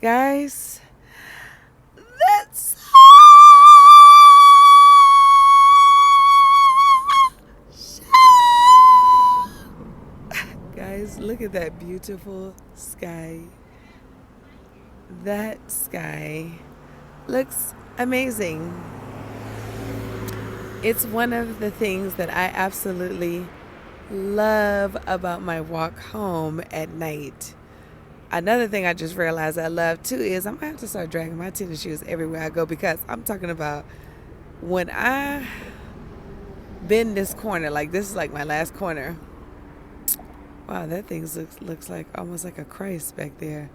Guys, that's guys, look at that beautiful sky. That sky looks amazing. It's one of the things that I absolutely love about my walk home at night. Another thing I just realized I love too is I'm gonna have to start dragging my tennis shoes everywhere I go because I'm talking about when I bend this corner, like this is like my last corner. Wow, that thing looks like almost like a Christ back there.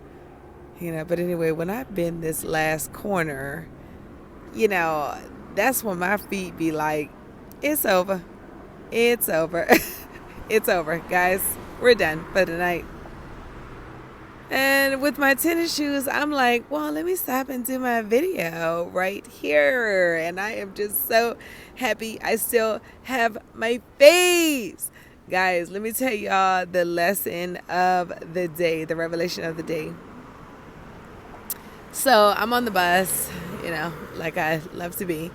But anyway, when I bend this last corner, you know, that's when my feet be like, it's over. It's over. It's over, guys. We're done for the night. And with my tennis shoes, I'm like, well, let me stop and do my video right here. And I am just so happy I still have my face. Guys, let me tell y'all the lesson of the day, the revelation of the day. So I'm on the bus, like I love to be.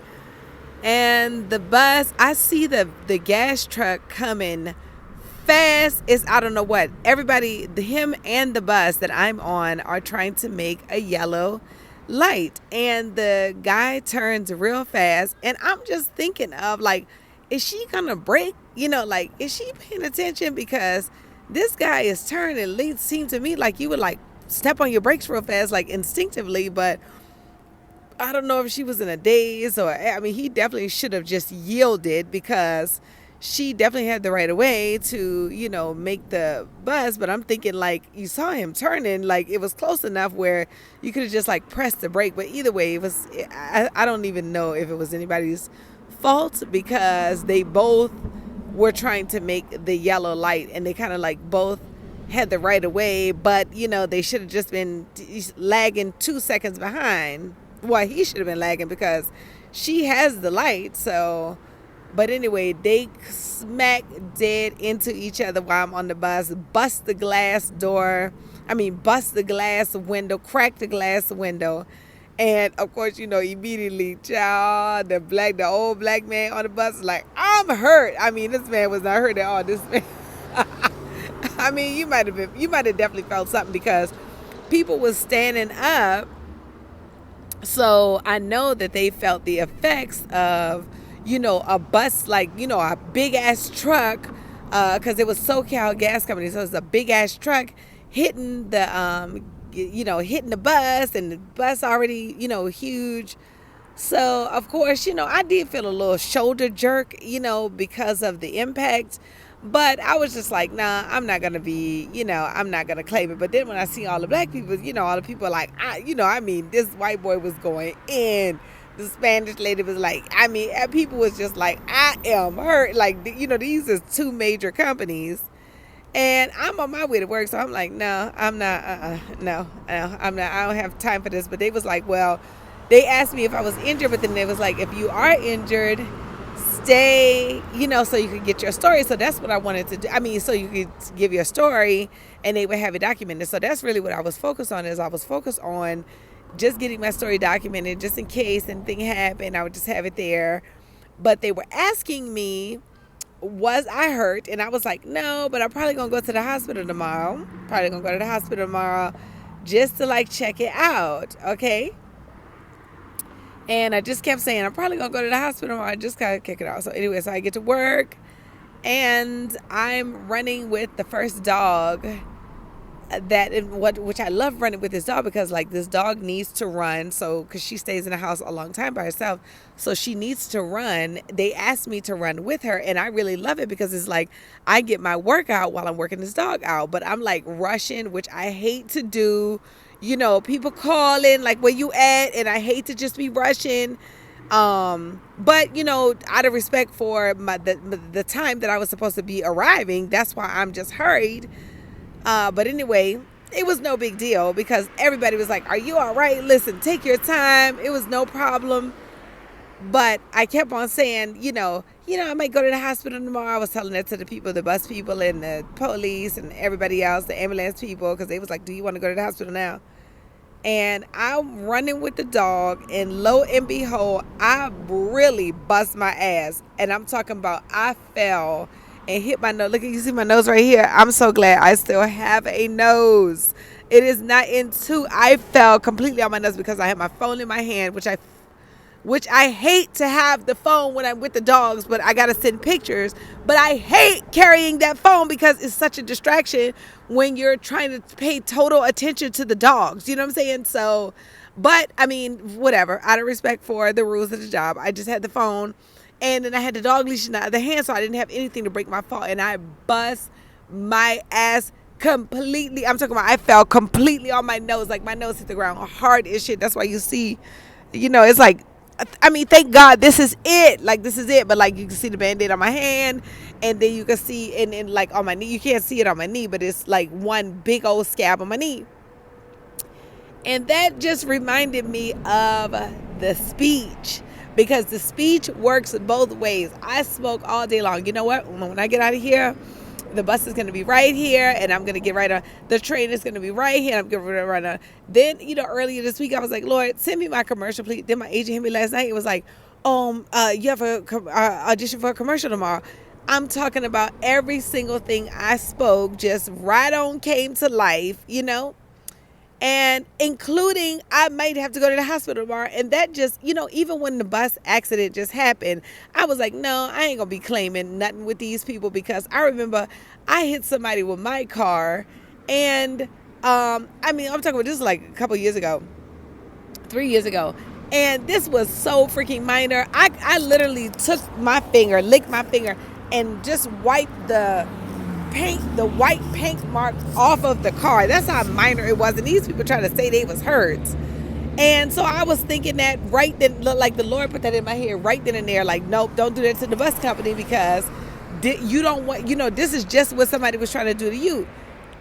And the bus, I see the gas truck coming fast. It's, I don't know what. Everybody, him and the bus that I'm on are trying to make a yellow light. And the guy turns real fast. And I'm just thinking of like, is she going to brake? Is she paying attention? Because this guy is turning. It seemed to me like you would like step on your brakes real fast, like instinctively. But I don't know if she was in a daze or, he definitely should have just yielded because she definitely had the right of way to, make the bus. But I'm thinking like you saw him turning, like it was close enough where you could have just like pressed the brake. But either way, I don't even know if it was anybody's fault because they both were trying to make the yellow light and they kind of like both had the right of way. But, they should have just been lagging 2 seconds behind. Well, he should have been lagging because she has the light. So, but anyway, they smack dead into each other while I'm on the bus. Bust the glass window, crack the glass window. And of course, immediately, child, the old black man on the bus is like, I'm hurt. This man was not hurt at all. This man, you might have definitely felt something because people was standing up. So I know that they felt the effects of, a bus, like, a big ass truck, because it was SoCal Gas Company. So it's a big ass truck hitting hitting the bus, and the bus already, huge. So of course, I did feel a little shoulder jerk, because of the impact. But I was just like, nah, I'm not going to I'm not going to claim it. But then when I see all the black people, all the people like, this white boy was going in. The Spanish lady was like, people was just like, I am hurt. Like, these are two major companies. And I'm on my way to work. So I'm like, no, I'm not. No, I'm not. I don't have time for this. But they was like, well, they asked me if I was injured. But then they was like, if you are injured, stay, so you could get your story. So that's what I wanted to do. So you could give your story and they would have it documented. So that's really what I was focused on just getting my story documented just in case anything happened. I would just have it there. But they were asking me, was I hurt? And I was like, no, but I'm probably going to go to the hospital tomorrow. Just to like check it out. Okay. And I just kept saying, I'm probably going to go to the hospital tomorrow. I just got to kick it off. So anyway, so I get to work and I'm running with the first dog which I love running with this dog because like this dog needs to run. So, cause she stays in the house a long time by herself. So she needs to run. They asked me to run with her and I really love it because it's like, I get my workout while I'm working this dog out, but I'm like rushing, which I hate to do. People calling like, where you at? And I hate to just be rushing. But out of respect for the time that I was supposed to be arriving, that's why I'm just hurried. But anyway, it was no big deal because everybody was like, are you all right? Listen, take your time. It was no problem. But I kept on saying, I might go to the hospital tomorrow. I was telling that to the people, the bus people and the police and everybody else, the ambulance people, because they was like, do you want to go to the hospital now? and I'm running with the dog, and lo and behold, I really bust my ass. And I'm talking about I fell and hit my nose. Look, you see my nose right here. I'm so glad I still have a nose. It is not in two. I fell completely on my nose because I had my phone in my hand, which I hate to have the phone when I'm with the dogs, but I gotta send pictures. But I hate carrying that phone because it's such a distraction when you're trying to pay total attention to the dogs. You know what I'm saying? So, but I mean, whatever. Out of respect for the rules of the job, I just had the phone, and then I had the dog leash in the other hand, so I didn't have anything to break my fall, and I bust my ass completely. I'm talking about I fell completely on my nose, like my nose hit the ground hard as shit. That's why you see, it's like, I mean, thank God this is it. Like, this is it. But, like, you can see the Band-Aid on my hand. And then you can see, and like, on my knee. You can't see it on my knee, but it's, like, one big old scab on my knee. And that just reminded me of the speech. Because the speech works both ways. I spoke all day long. You know what? When I get out of here, the bus is going to be right here, and I'm going to get right on. The train is going to be right here, and I'm going to run on. Then, earlier this week, I was like, Lord, send me my commercial, please. Then my agent hit me last night. It was like, you have a audition for a commercial tomorrow. I'm talking about every single thing I spoke just right on came to life, and including I might have to go to the hospital tomorrow. And that just, even when the bus accident just happened, I was like, no, I ain't gonna be claiming nothing with these people, because I remember I hit somebody with my car. And I'm talking about this like a couple years ago, 3 years ago, and this was so freaking minor. I literally took my finger, licked my finger, and just wiped the white paint mark off of the car. That's how minor it was. And these people trying to say they was hurt. And so I was thinking that right then, like the Lord put that in my head right then and there, like, nope, don't do that to the bus company, because you don't want, this is just what somebody was trying to do to you.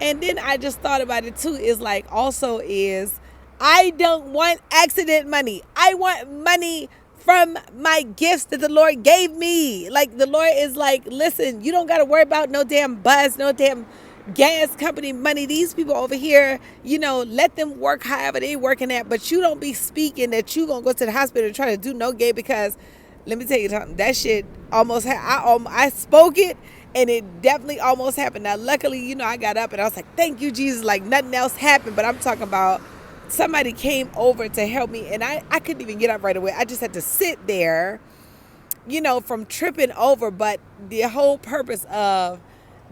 And then I just thought about it too, is like, also is, I don't want accident money. I want money from my gifts that the Lord gave me. Like, the Lord is like, listen, you don't got to worry about no damn bus, no damn gas company money. These people over here, let them work however they working at, but you don't be speaking that you gonna go to the hospital and try to do no gay, because let me tell you something, that shit almost I spoke it, and it definitely almost happened. Now, luckily, I got up and I was like, thank you, Jesus, like nothing else happened. But I'm talking about somebody came over to help me, and I couldn't even get up right away. I just had to sit there, from tripping over. But the whole purpose of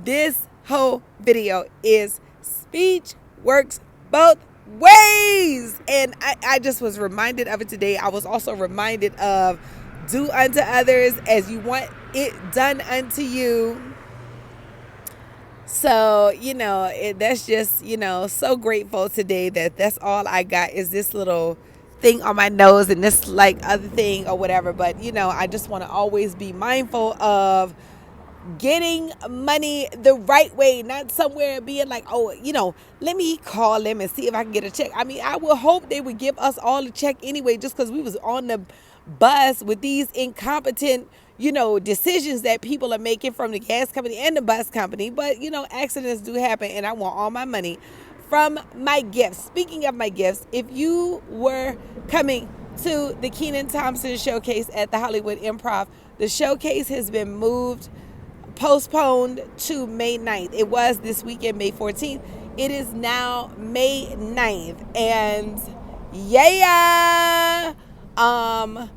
this whole video is speech works both ways. And I just was reminded of it today. I was also reminded of do unto others as you want it done unto you. So, that's just, so grateful today that that's all I got is this little thing on my nose and this like other thing or whatever. But, I just want to always be mindful of getting money the right way, not somewhere being like, oh, let me call them and see if I can get a check. I mean, I would hope they would give us all a check anyway, just because we was on the bus with these incompetent decisions that people are making from the gas company and the bus company. But, accidents do happen, and I want all my money from my gifts. Speaking of my gifts, if you were coming to the Kenan Thompson Showcase at the Hollywood Improv, the showcase has been postponed to May 9th. It was this weekend, May 14th. It is now May 9th. And yeah, I'm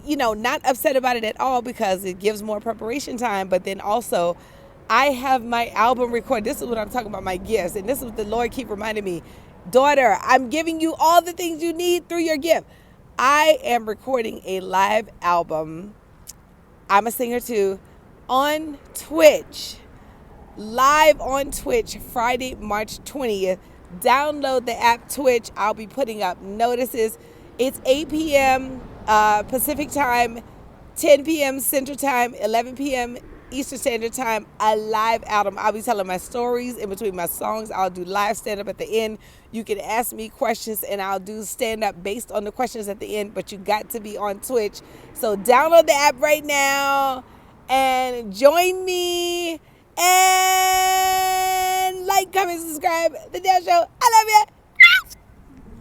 not upset about it at all, because it gives more preparation time. But then also, I have my album recorded. This is what I'm talking about, my gifts. And this is what the Lord keep reminding me. Daughter, I'm giving you all the things you need through your gift. I am recording a live album. I'm a singer too. On Twitch. Live on Twitch, Friday, March 20th. Download the app Twitch. I'll be putting up notices. It's 8 p.m. Pacific time, 10 p.m. Central time, 11 p.m. Eastern Standard Time, a live album. I'll be telling my stories in between my songs. I'll do live stand-up at the end. You can ask me questions, and I'll do stand-up based on the questions at the end, but you got to be on Twitch. So download the app right now and join me, and like, comment, subscribe. The Dale Show. I love you.